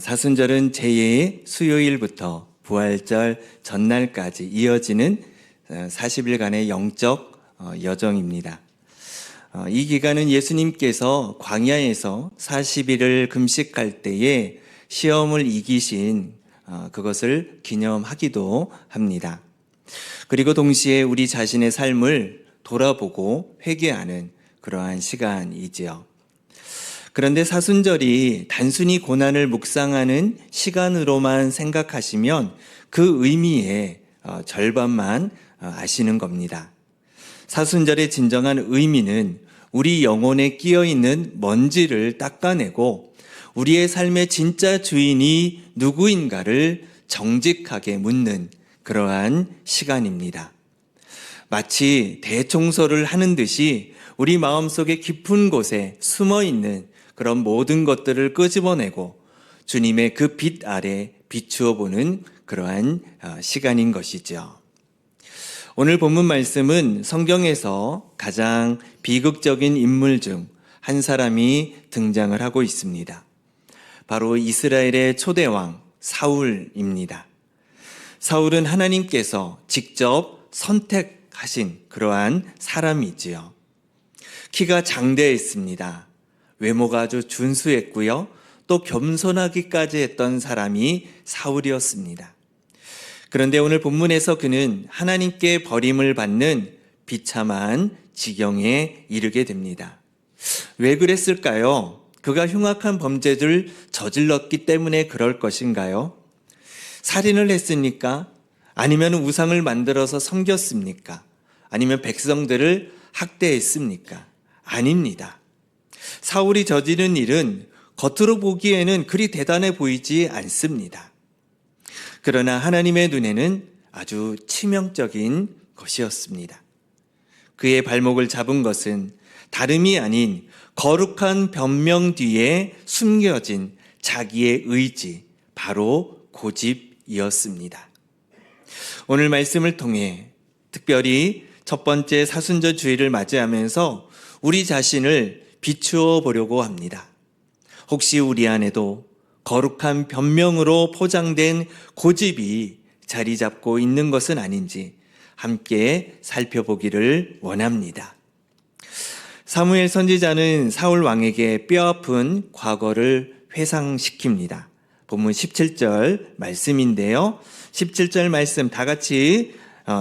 사순절은 제2의 수요일부터 부활절 전날까지 이어지는 40일간의 영적 여정입니다. 이 기간은 예수님께서 광야에서 40일을 금식할 때에 시험을 이기신 그것을 기념하기도 합니다. 그리고 동시에 우리 자신의 삶을 돌아보고 회개하는 그러한 시간이지요. 그런데 사순절이 단순히 고난을 묵상하는 시간으로만 생각하시면 그 의미의 절반만 아시는 겁니다. 사순절의 진정한 의미는 우리 영혼에 끼어있는 먼지를 닦아내고 우리의 삶의 진짜 주인이 누구인가를 정직하게 묻는 그러한 시간입니다. 마치 대청소를 하는 듯이 우리 마음속의 깊은 곳에 숨어있는 그런 모든 것들을 끄집어내고 주님의 그 빛 아래 비추어 보는 그러한 시간인 것이죠. 오늘 본문 말씀은 성경에서 가장 비극적인 인물 중 한 사람이 등장을 하고 있습니다. 바로 이스라엘의 초대왕 사울입니다. 사울은 하나님께서 직접 선택하신 그러한 사람이지요. 키가 장대했습니다. 외모가 아주 준수했고요. 또 겸손하기까지 했던 사람이 사울이었습니다. 그런데 오늘 본문에서 그는 하나님께 버림을 받는 비참한 지경에 이르게 됩니다. 왜 그랬을까요? 그가 흉악한 범죄를 저질렀기 때문에 그럴 것인가요? 살인을 했습니까? 아니면 우상을 만들어서 섬겼습니까? 아니면 백성들을 학대했습니까? 아닙니다. 사울이 저지른 일은 겉으로 보기에는 그리 대단해 보이지 않습니다. 그러나 하나님의 눈에는 아주 치명적인 것이었습니다. 그의 발목을 잡은 것은 다름이 아닌 거룩한 변명 뒤에 숨겨진 자기의 의지, 바로 고집이었습니다. 오늘 말씀을 통해 특별히 첫 번째 사순절 주일을 맞이하면서 우리 자신을 비추어 보려고 합니다. 혹시 우리 안에도 거룩한 변명으로 포장된 고집이 자리 잡고 있는 것은 아닌지 함께 살펴보기를 원합니다. 사무엘 선지자는 사울 왕에게 뼈아픈 과거를 회상시킵니다. 본문 17절 말씀인데요. 17절 말씀 다 같이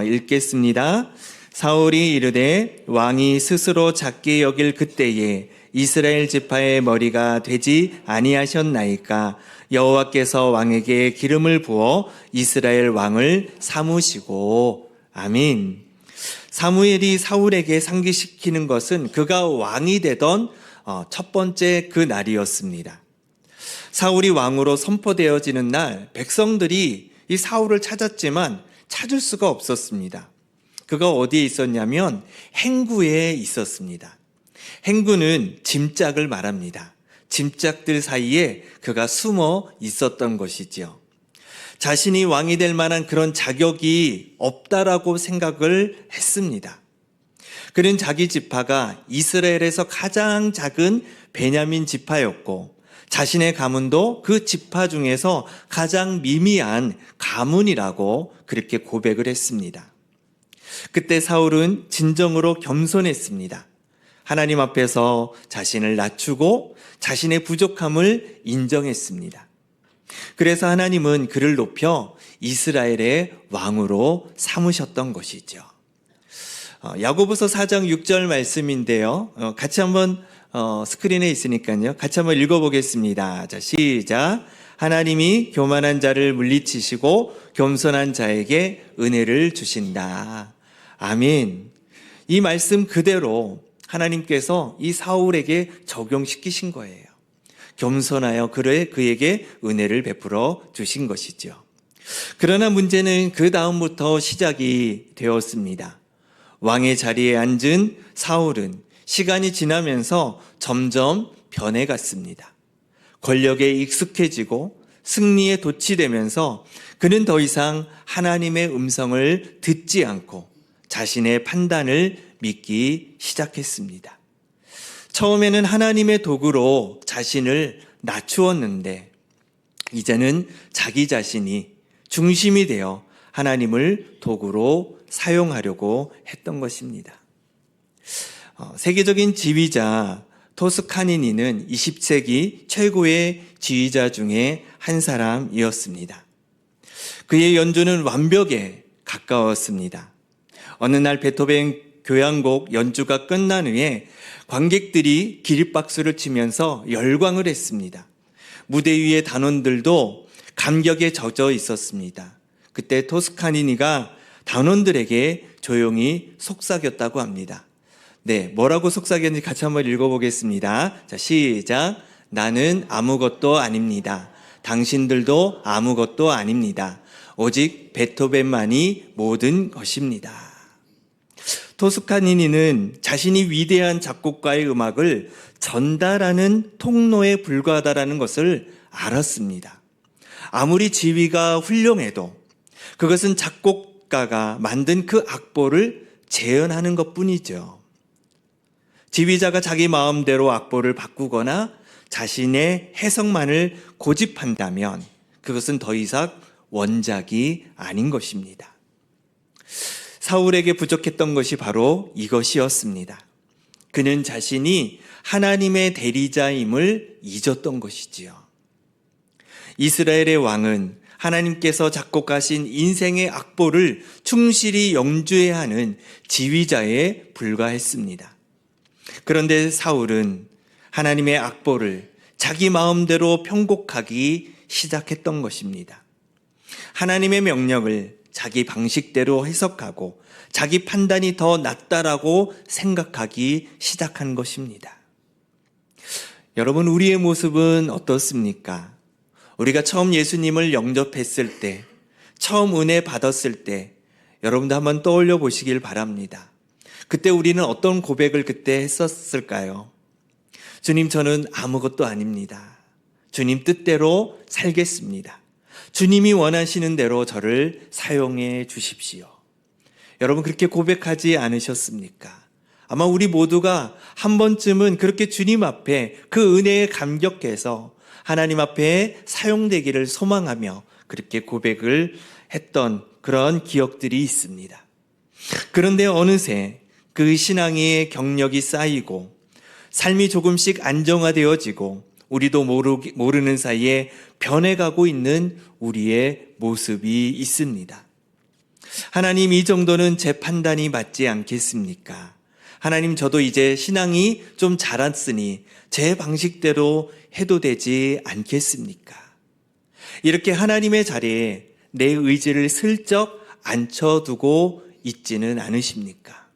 읽겠습니다. 사울이 이르되 왕이 스스로 작게 여길 그때에 이스라엘 지파의 머리가 되지 아니하셨나이까. 여호와께서 왕에게 기름을 부어 이스라엘 왕을 삼으시고. 아멘. 사무엘이 사울에게 상기시키는 것은 그가 왕이 되던 첫 번째 그 날이었습니다. 사울이 왕으로 선포되어지는 날 백성들이 이 사울을 찾았지만 찾을 수가 없었습니다. 그가 어디에 있었냐면 행구에 있었습니다. 행구는 짐짝을 말합니다. 짐짝들 사이에 그가 숨어 있었던 것이지요. 자신이 왕이 될 만한 그런 자격이 없다라고 생각을 했습니다. 그는 자기 지파가 이스라엘에서 가장 작은 베냐민 지파였고 자신의 가문도 그 지파 중에서 가장 미미한 가문이라고 그렇게 고백을 했습니다. 그때 사울은 진정으로 겸손했습니다. 하나님 앞에서 자신을 낮추고 자신의 부족함을 인정했습니다. 그래서 하나님은 그를 높여 이스라엘의 왕으로 삼으셨던 것이죠. 야고보서 4장 6절 말씀인데요. 같이 한번 스크린에 있으니까요. 같이 한번 읽어보겠습니다. 자, 시작. 하나님이 교만한 자를 물리치시고 겸손한 자에게 은혜를 주신다. 아멘. 이 말씀 그대로 하나님께서 이 사울에게 적용시키신 거예요. 겸손하여 그에게 은혜를 베풀어 주신 것이죠. 그러나 문제는 그 다음부터 시작이 되었습니다. 왕의 자리에 앉은 사울은 시간이 지나면서 점점 변해갔습니다. 권력에 익숙해지고 승리에 도취되면서 그는 더 이상 하나님의 음성을 듣지 않고 자신의 판단을 믿기 시작했습니다. 처음에는 하나님의 도구로 자신을 낮추었는데 이제는 자기 자신이 중심이 되어 하나님을 도구로 사용하려고 했던 것입니다. 세계적인 지휘자 토스카니니는 20세기 최고의 지휘자 중에 한 사람이었습니다. 그의 연주는 완벽에 가까웠습니다. 어느 날 베토벤 교향곡 연주가 끝난 후에 관객들이 기립박수를 치면서 열광을 했습니다. 무대 위의 단원들도 감격에 젖어 있었습니다. 그때 토스카니니가 단원들에게 조용히 속삭였다고 합니다. 네, 뭐라고 속삭였는지 같이 한번 읽어보겠습니다. 자, 시작. 나는 아무것도 아닙니다. 당신들도 아무것도 아닙니다. 오직 베토벤만이 모든 것입니다. 토스카니니는 자신이 위대한 작곡가의 음악을 전달하는 통로에 불과하다는 것을 알았습니다. 아무리 지휘가 훌륭해도 그것은 작곡가가 만든 그 악보를 재현하는 것뿐이죠. 지휘자가 자기 마음대로 악보를 바꾸거나 자신의 해석만을 고집한다면 그것은 더 이상 원작이 아닌 것입니다. 사울에게 부족했던 것이 바로 이것이었습니다. 그는 자신이 하나님의 대리자임을 잊었던 것이지요. 이스라엘의 왕은 하나님께서 작곡하신 인생의 악보를 충실히 연주해야 하는 지휘자에 불과했습니다. 그런데 사울은 하나님의 악보를 자기 마음대로 편곡하기 시작했던 것입니다. 하나님의 명령을 자기 방식대로 해석하고 자기 판단이 더 낫다라고 생각하기 시작한 것입니다. 여러분, 우리의 모습은 어떻습니까? 우리가 처음 예수님을 영접했을 때, 처음 은혜 받았을 때, 여러분도 한번 떠올려 보시길 바랍니다. 그때 우리는 어떤 고백을 그때 했었을까요? 주님, 저는 아무것도 아닙니다. 주님 뜻대로 살겠습니다. 주님이 원하시는 대로 저를 사용해 주십시오. 여러분, 그렇게 고백하지 않으셨습니까? 아마 우리 모두가 한 번쯤은 그렇게 주님 앞에 그 은혜에 감격해서 하나님 앞에 사용되기를 소망하며 그렇게 고백을 했던 그런 기억들이 있습니다. 그런데 어느새 그 신앙의 경력이 쌓이고 삶이 조금씩 안정화되어지고 우리도 모르는 사이에 변해가고 있는 우리의 모습이 있습니다. 하나님, 이 정도는 제 판단이 맞지 않겠습니까? 하나님, 저도 이제 신앙이 좀 자랐으니 제 방식대로 해도 되지 않겠습니까? 이렇게 하나님의 자리에 내 의지를 슬쩍 앉혀두고 있지는 않으십니까?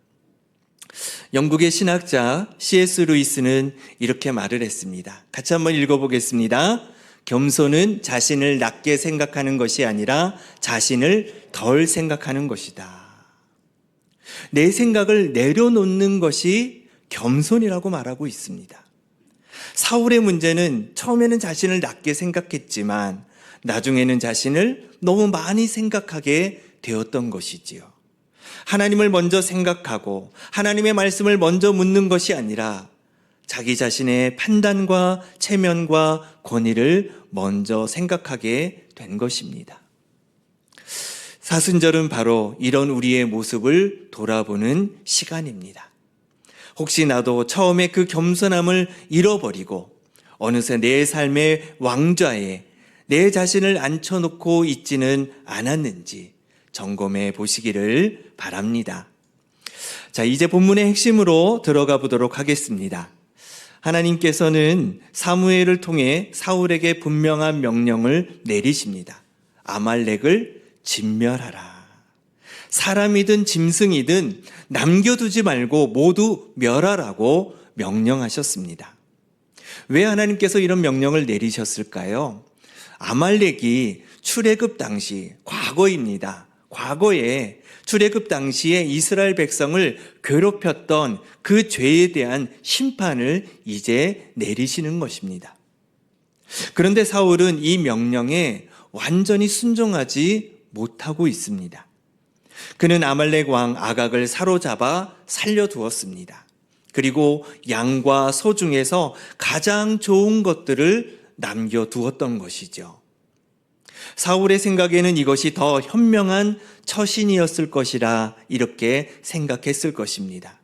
영국의 신학자 C.S. 루이스는 이렇게 말을 했습니다. 같이 한번 읽어보겠습니다. 겸손은 자신을 낮게 생각하는 것이 아니라 자신을 덜 생각하는 것이다. 내 생각을 내려놓는 것이 겸손이라고 말하고 있습니다. 사울의 문제는 처음에는 자신을 낮게 생각했지만 나중에는 자신을 너무 많이 생각하게 되었던 것이지요. 하나님을 먼저 생각하고 하나님의 말씀을 먼저 묻는 것이 아니라 자기 자신의 판단과 체면과 권위를 먼저 생각하게 된 것입니다. 사순절은 바로 이런 우리의 모습을 돌아보는 시간입니다. 혹시 나도 처음에 그 겸손함을 잃어버리고 어느새 내 삶의 왕좌에 내 자신을 앉혀놓고 있지는 않았는지 점검해 보시기를 바랍니다. 자, 이제 본문의 핵심으로 들어가 보도록 하겠습니다. 하나님께서는 사무엘을 통해 사울에게 분명한 명령을 내리십니다. 아말렉을 진멸하라. 사람이든 짐승이든 남겨두지 말고 모두 멸하라고 명령하셨습니다. 왜 하나님께서 이런 명령을 내리셨을까요? 아말렉이 출애굽 당시, 과거입니다. 과거에 출애굽 당시에 이스라엘 백성을 괴롭혔던 그 죄에 대한 심판을 이제 내리시는 것입니다. 그런데 사울은 이 명령에 완전히 순종하지 못하고 있습니다. 그는 아말렉 왕 아각을 사로잡아 살려두었습니다. 그리고 양과 소 중에서 가장 좋은 것들을 남겨두었던 것이죠. 사울의 생각에는 이것이 더 현명한 처신이었을 것이라 이렇게 생각했을 것입니다.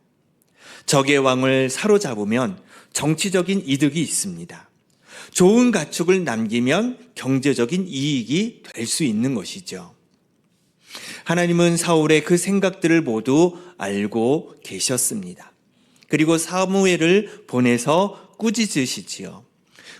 적의 왕을 사로잡으면 정치적인 이득이 있습니다. 좋은 가축을 남기면 경제적인 이익이 될 수 있는 것이죠. 하나님은 사울의 그 생각들을 모두 알고 계셨습니다. 그리고 사무엘을 보내서 꾸짖으시지요.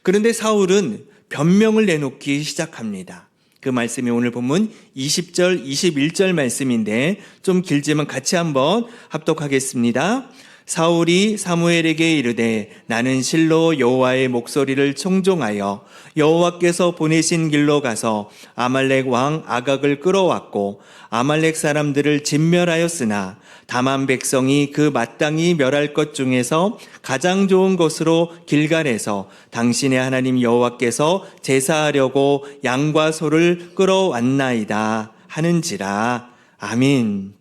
그런데 사울은 변명을 내놓기 시작합니다. 그 말씀이 오늘 본문 20절, 21절 말씀인데 좀 길지만 같이 한번 합독하겠습니다. 사울이 사무엘에게 이르되 나는 실로 여호와의 목소리를 청종하여 여호와께서 보내신 길로 가서 아말렉 왕 아각을 끌어왔고 아말렉 사람들을 진멸하였으나 다만 백성이 그 마땅히 멸할 것 중에서 가장 좋은 것으로 길갈에서 당신의 하나님 여호와께서 제사하려고 양과 소를 끌어왔나이다 하는지라. 아멘.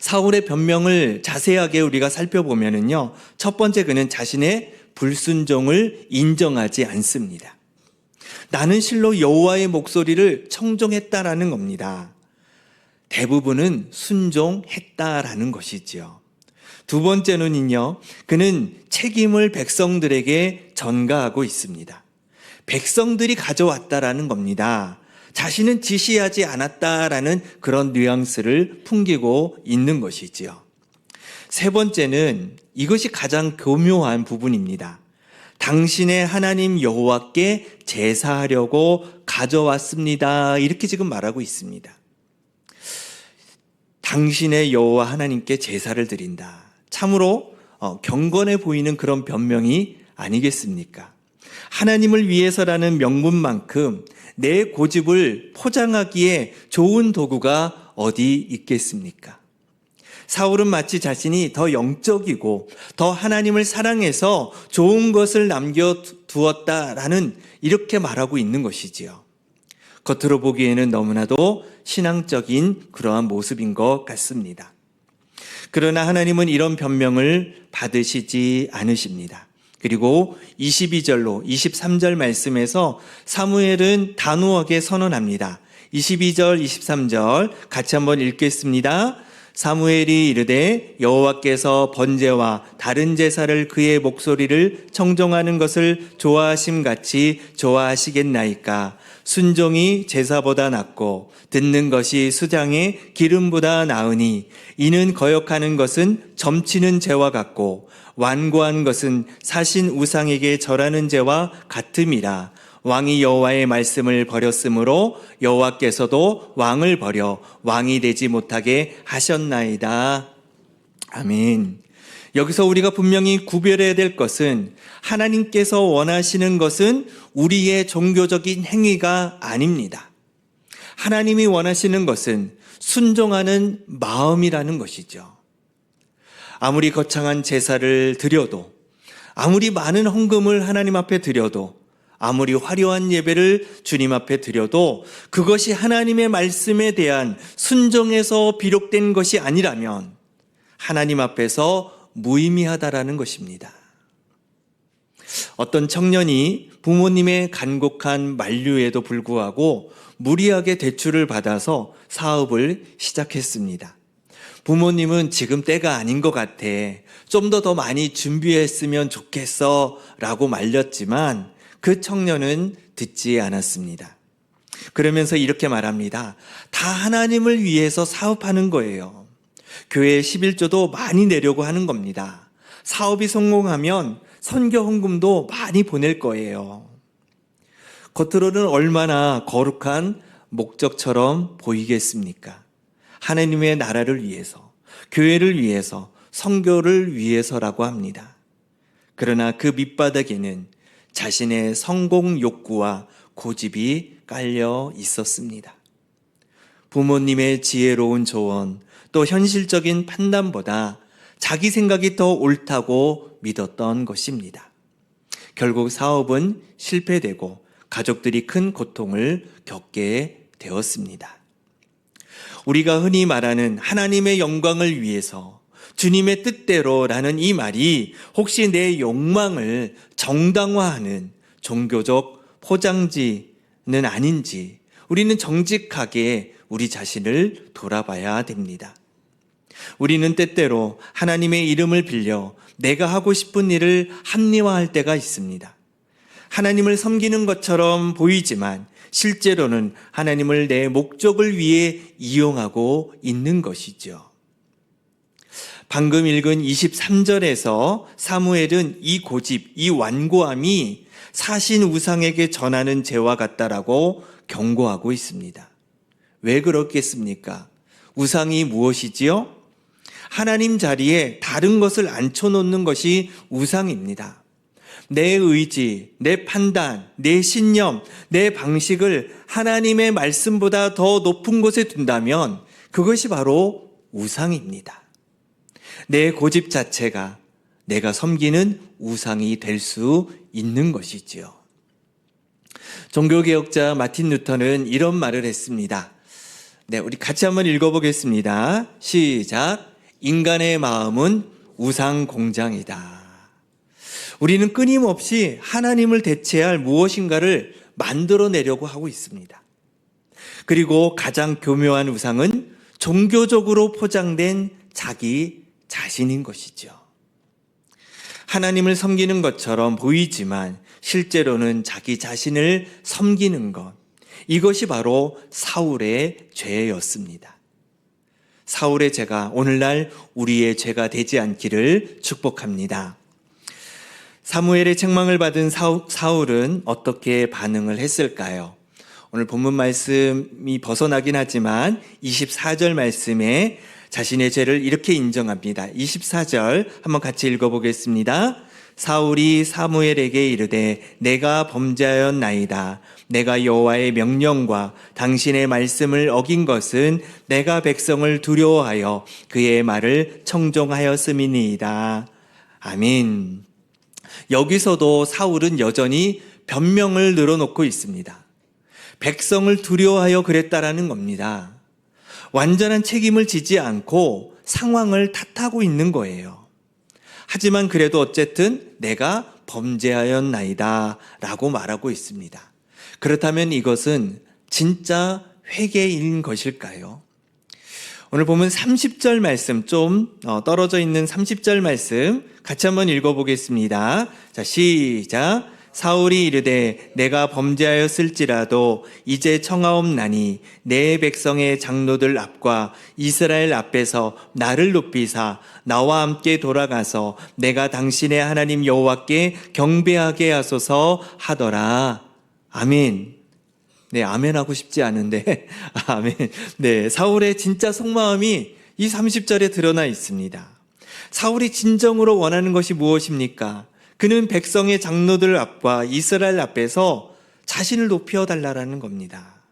사울의 변명을 자세하게 우리가 살펴보면은요, 첫 번째 그는 자신의 불순종을 인정하지 않습니다. 나는 실로 여호와의 목소리를 청종했다라는 겁니다. 대부분은 순종했다라는 것이지요. 두 번째는요, 그는 책임을 백성들에게 전가하고 있습니다. 백성들이 가져왔다라는 겁니다. 자신은 지시하지 않았다라는 그런 뉘앙스를 풍기고 있는 것이지요. 세 번째는 이것이 가장 교묘한 부분입니다. 당신의 하나님 여호와께 제사하려고 가져왔습니다. 이렇게 지금 말하고 있습니다. 당신의 여호와 하나님께 제사를 드린다. 참으로 경건해 보이는 그런 변명이 아니겠습니까? 하나님을 위해서라는 명분만큼 내 고집을 포장하기에 좋은 도구가 어디 있겠습니까? 사울은 마치 자신이 더 영적이고 더 하나님을 사랑해서 좋은 것을 남겨두었다라는 이렇게 말하고 있는 것이지요. 겉으로 보기에는 너무나도 신앙적인 그러한 모습인 것 같습니다. 그러나 하나님은 이런 변명을 받으시지 않으십니다. 그리고 22절로 23절 말씀에서 사무엘은 단호하게 선언합니다. 22절, 23절 같이 한번 읽겠습니다. 사무엘이 이르되 여호와께서 번제와 다른 제사를 그의 목소리를 청종하는 것을 좋아하심같이 좋아하시겠나이까. 순종이 제사보다 낫고 듣는 것이 수장의 기름보다 나으니 이는 거역하는 것은 점치는 죄와 같고 완고한 것은 사신 우상에게 절하는 죄와 같음이라. 왕이 여호와의 말씀을 버렸으므로 여호와께서도 왕을 버려 왕이 되지 못하게 하셨나이다. 아멘. 여기서 우리가 분명히 구별해야 될 것은 하나님께서 원하시는 것은 우리의 종교적인 행위가 아닙니다. 하나님이 원하시는 것은 순종하는 마음이라는 것이죠. 아무리 거창한 제사를 드려도, 아무리 많은 헌금을 하나님 앞에 드려도, 아무리 화려한 예배를 주님 앞에 드려도 그것이 하나님의 말씀에 대한 순종에서 비롯된 것이 아니라면 하나님 앞에서 무의미하다라는 것입니다. 어떤 청년이 부모님의 간곡한 만류에도 불구하고 무리하게 대출을 받아서 사업을 시작했습니다. 부모님은 지금 때가 아닌 것 같아. 좀 더 많이 준비했으면 좋겠어 라고 말렸지만 그 청년은 듣지 않았습니다. 그러면서 이렇게 말합니다. 다 하나님을 위해서 사업하는 거예요. 교회에 11조도 많이 내려고 하는 겁니다. 사업이 성공하면 선교 헌금도 많이 보낼 거예요. 겉으로는 얼마나 거룩한 목적처럼 보이겠습니까? 하나님의 나라를 위해서, 교회를 위해서, 선교를 위해서라고 합니다. 그러나 그 밑바닥에는 자신의 성공 욕구와 고집이 깔려 있었습니다. 부모님의 지혜로운 조언, 또 현실적인 판단보다 자기 생각이 더 옳다고 믿었던 것입니다. 결국 사업은 실패되고 가족들이 큰 고통을 겪게 되었습니다. 우리가 흔히 말하는 하나님의 영광을 위해서 주님의 뜻대로라는 이 말이 혹시 내 욕망을 정당화하는 종교적 포장지는 아닌지 우리는 정직하게 우리 자신을 돌아봐야 됩니다. 우리는 때때로 하나님의 이름을 빌려 내가 하고 싶은 일을 합리화할 때가 있습니다. 하나님을 섬기는 것처럼 보이지만 실제로는 하나님을 내 목적을 위해 이용하고 있는 것이죠. 방금 읽은 23절에서 사무엘은 이 고집, 이 완고함이 사신 우상에게 전하는 죄와 같다라고 경고하고 있습니다. 왜 그렇겠습니까? 우상이 무엇이지요? 하나님 자리에 다른 것을 앉혀놓는 것이 우상입니다. 내 의지, 내 판단, 내 신념, 내 방식을 하나님의 말씀보다 더 높은 곳에 둔다면 그것이 바로 우상입니다. 내 고집 자체가 내가 섬기는 우상이 될 수 있는 것이지요. 종교개혁자 마틴 루터는 이런 말을 했습니다. 네, 우리 같이 한번 읽어보겠습니다. 시작. 인간의 마음은 우상 공장이다. 우리는 끊임없이 하나님을 대체할 무엇인가를 만들어내려고 하고 있습니다. 그리고 가장 교묘한 우상은 종교적으로 포장된 자기 자신인 것이죠. 하나님을 섬기는 것처럼 보이지만 실제로는 자기 자신을 섬기는 것, 이것이 바로 사울의 죄였습니다. 사울의 죄가 오늘날 우리의 죄가 되지 않기를 축복합니다. 사무엘의 책망을 받은 사울은 어떻게 반응을 했을까요? 오늘 본문 말씀이 벗어나긴 하지만 24절 말씀에 자신의 죄를 이렇게 인정합니다. 24절 한번 같이 읽어보겠습니다. 사울이 사무엘에게 이르되 내가 범죄하였나이다. 내가 여호와의 명령과 당신의 말씀을 어긴 것은 내가 백성을 두려워하여 그의 말을 청종하였음이니이다. 아멘. 여기서도 사울은 여전히 변명을 늘어놓고 있습니다. 백성을 두려워하여 그랬다라는 겁니다. 완전한 책임을 지지 않고 상황을 탓하고 있는 거예요. 하지만 그래도 어쨌든 내가 범죄하였나이다 라고 말하고 있습니다. 그렇다면 이것은 진짜 회개인 것일까요? 오늘 보면 30절 말씀, 좀 떨어져 있는 30절 말씀 같이 한번 읽어보겠습니다. 자, 시작. 사울이 이르되 내가 범죄하였을지라도 이제 청하옵나니 내 백성의 장로들 앞과 이스라엘 앞에서 나를 높이사 나와 함께 돌아가서 내가 당신의 하나님 여호와께 경배하게 하소서 하더라. 아멘. 네, 아멘 하고 싶지 않은데 아멘. 네, 사울의 진짜 속마음이 이 30절에 드러나 있습니다. 사울이 진정으로 원하는 것이 무엇입니까? 그는 백성의 장로들 앞과 이스라엘 앞에서 자신을 높여달라는 겁니다.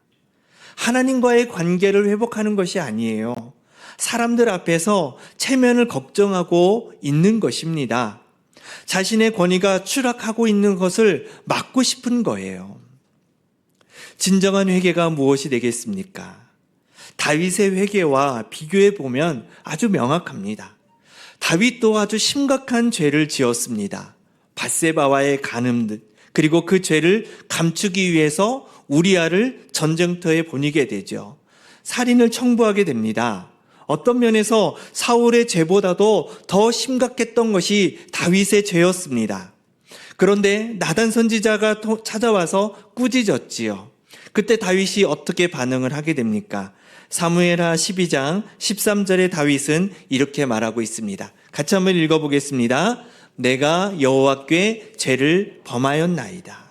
하나님과의 관계를 회복하는 것이 아니에요. 사람들 앞에서 체면을 걱정하고 있는 것입니다. 자신의 권위가 추락하고 있는 것을 막고 싶은 거예요. 진정한 회개가 무엇이 되겠습니까? 다윗의 회개와 비교해 보면 아주 명확합니다. 다윗도 아주 심각한 죄를 지었습니다. 밧세바와의 간음, 그리고 그 죄를 감추기 위해서 우리아를 전쟁터에 보내게 되죠. 살인을 청부하게 됩니다. 어떤 면에서 사울의 죄보다도 더 심각했던 것이 다윗의 죄였습니다. 그런데 나단 선지자가 찾아와서 꾸짖었지요. 그때 다윗이 어떻게 반응을 하게 됩니까? 사무엘하 12장 13절에 다윗은 이렇게 말하고 있습니다. 같이 한번 읽어보겠습니다. 내가 여호와께 죄를 범하였나이다.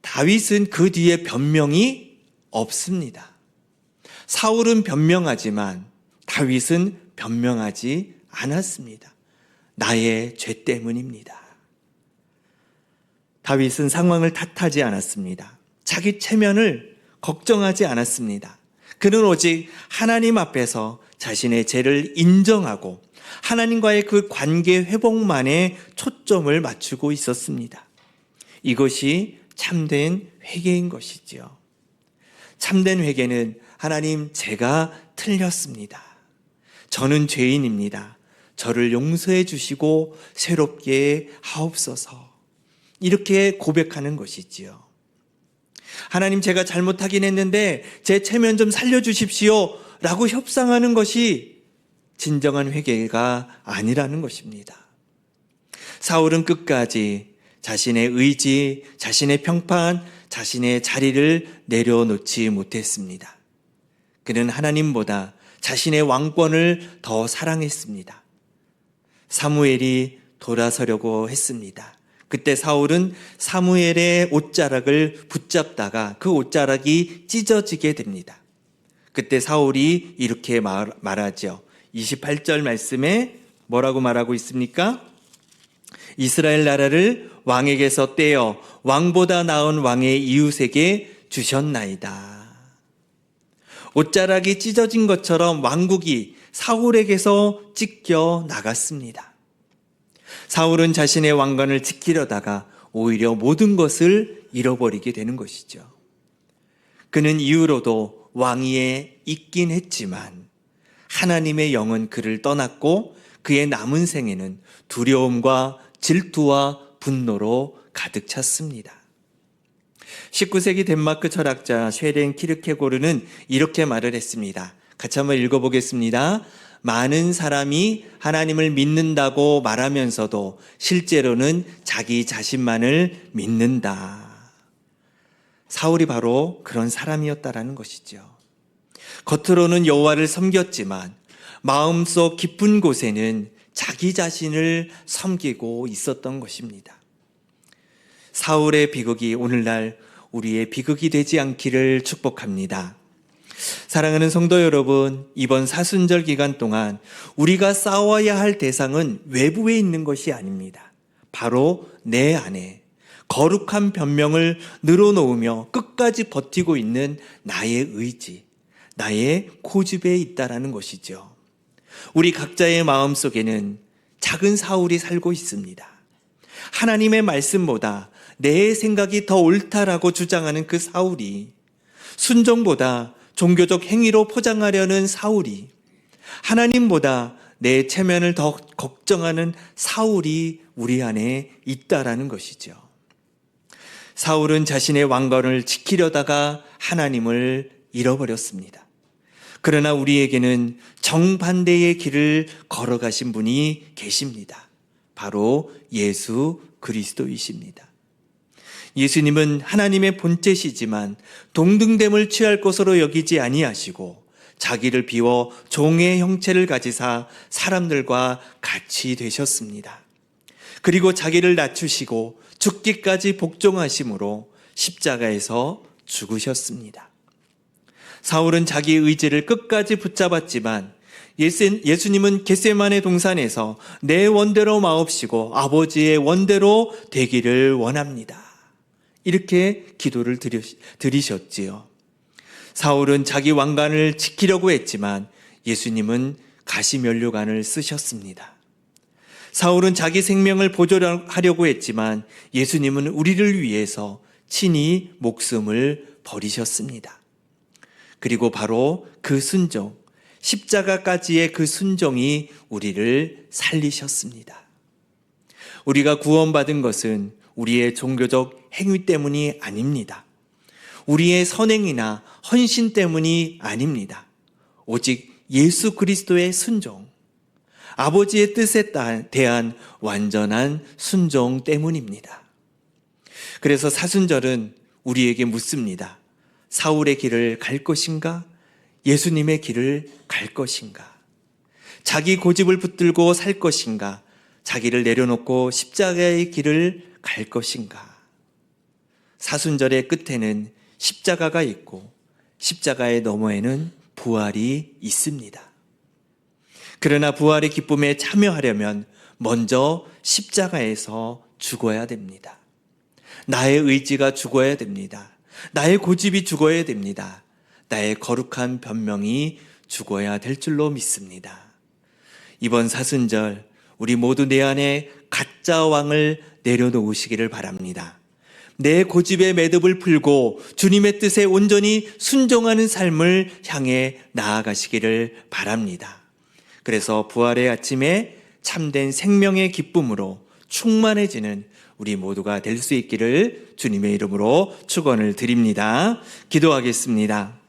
다윗은 그 뒤에 변명이 없습니다. 사울은 변명하지만 다윗은 변명하지 않았습니다. 나의 죄 때문입니다. 다윗은 상황을 탓하지 않았습니다. 자기 체면을 걱정하지 않았습니다. 그는 오직 하나님 앞에서 자신의 죄를 인정하고 하나님과의 그 관계 회복만에 초점을 맞추고 있었습니다. 이것이 참된 회개인 것이지요. 참된 회개는 하나님, 제가 틀렸습니다. 저는 죄인입니다. 저를 용서해 주시고 새롭게 하옵소서. 이렇게 고백하는 것이지요. 하나님, 제가 잘못하긴 했는데 제 체면 좀 살려주십시오 라고 협상하는 것이 진정한 회개가 아니라는 것입니다. 사울은 끝까지 자신의 의지, 자신의 평판, 자신의 자리를 내려놓지 못했습니다. 그는 하나님보다 자신의 왕권을 더 사랑했습니다. 사무엘이 돌아서려고 했습니다. 그때 사울은 사무엘의 옷자락을 붙잡다가 그 옷자락이 찢어지게 됩니다. 그때 사울이 이렇게 말하죠. 28절 말씀에 뭐라고 말하고 있습니까? 이스라엘 나라를 왕에게서 떼어 왕보다 나은 왕의 이웃에게 주셨나이다. 옷자락이 찢어진 것처럼 왕국이 사울에게서 찢겨 나갔습니다. 사울은 자신의 왕관을 지키려다가 오히려 모든 것을 잃어버리게 되는 것이죠. 그는 이후로도 왕위에 있긴 했지만 하나님의 영은 그를 떠났고 그의 남은 생에는 두려움과 질투와 분노로 가득 찼습니다. 19세기 덴마크 철학자 쉐렌 키르케고르는 이렇게 말을 했습니다. 같이 한번 읽어보겠습니다. 많은 사람이 하나님을 믿는다고 말하면서도 실제로는 자기 자신만을 믿는다. 사울이 바로 그런 사람이었다라는 것이죠. 겉으로는 여호와를 섬겼지만 마음속 깊은 곳에는 자기 자신을 섬기고 있었던 것입니다. 사울의 비극이 오늘날 우리의 비극이 되지 않기를 축복합니다. 사랑하는 성도 여러분, 이번 사순절 기간 동안 우리가 싸워야 할 대상은 외부에 있는 것이 아닙니다. 바로 내 안에 거룩한 변명을 늘어놓으며 끝까지 버티고 있는 나의 의지, 나의 고집에 있다라는 것이죠. 우리 각자의 마음속에는 작은 사울이 살고 있습니다. 하나님의 말씀보다 내 생각이 더 옳다라고 주장하는 그 사울이, 순종보다 종교적 행위로 포장하려는 사울이, 하나님보다 내 체면을 더 걱정하는 사울이 우리 안에 있다라는 것이죠. 사울은 자신의 왕권을 지키려다가 하나님을 잃어버렸습니다. 그러나 우리에게는 정반대의 길을 걸어가신 분이 계십니다. 바로 예수 그리스도이십니다. 예수님은 하나님의 본체시지만 동등됨을 취할 것으로 여기지 아니하시고 자기를 비워 종의 형체를 가지사 사람들과 같이 되셨습니다. 그리고 자기를 낮추시고 죽기까지 복종하심으로 십자가에서 죽으셨습니다. 사울은 자기 의지를 끝까지 붙잡았지만 예수님은 겟세마네 동산에서 내 원대로 마옵시고 아버지의 원대로 되기를 원합니다. 이렇게 기도를 드리셨지요. 사울은 자기 왕관을 지키려고 했지만 예수님은 가시면류관을 쓰셨습니다. 사울은 자기 생명을 보존하려고 했지만 예수님은 우리를 위해서 친히 목숨을 버리셨습니다. 그리고 바로 그 순종, 십자가까지의 그 순종이 우리를 살리셨습니다. 우리가 구원받은 것은 우리의 종교적 행위 때문이 아닙니다. 우리의 선행이나 헌신 때문이 아닙니다. 오직 예수 그리스도의 순종, 아버지의 뜻에 대한 완전한 순종 때문입니다. 그래서 사순절은 우리에게 묻습니다. 사울의 길을 갈 것인가? 예수님의 길을 갈 것인가? 자기 고집을 붙들고 살 것인가? 자기를 내려놓고 십자가의 길을 갈 것인가? 사순절의 끝에는 십자가가 있고 십자가의 너머에는 부활이 있습니다. 그러나 부활의 기쁨에 참여하려면 먼저 십자가에서 죽어야 됩니다. 나의 의지가 죽어야 됩니다. 나의 고집이 죽어야 됩니다. 나의 거룩한 변명이 죽어야 될 줄로 믿습니다. 이번 사순절 우리 모두 내 안에 가짜 왕을 내려놓으시기를 바랍니다. 내 고집의 매듭을 풀고 주님의 뜻에 온전히 순종하는 삶을 향해 나아가시기를 바랍니다. 그래서 부활의 아침에 참된 생명의 기쁨으로 충만해지는 우리 모두가 될 수 있기를 주님의 이름으로 축원을 드립니다. 기도하겠습니다.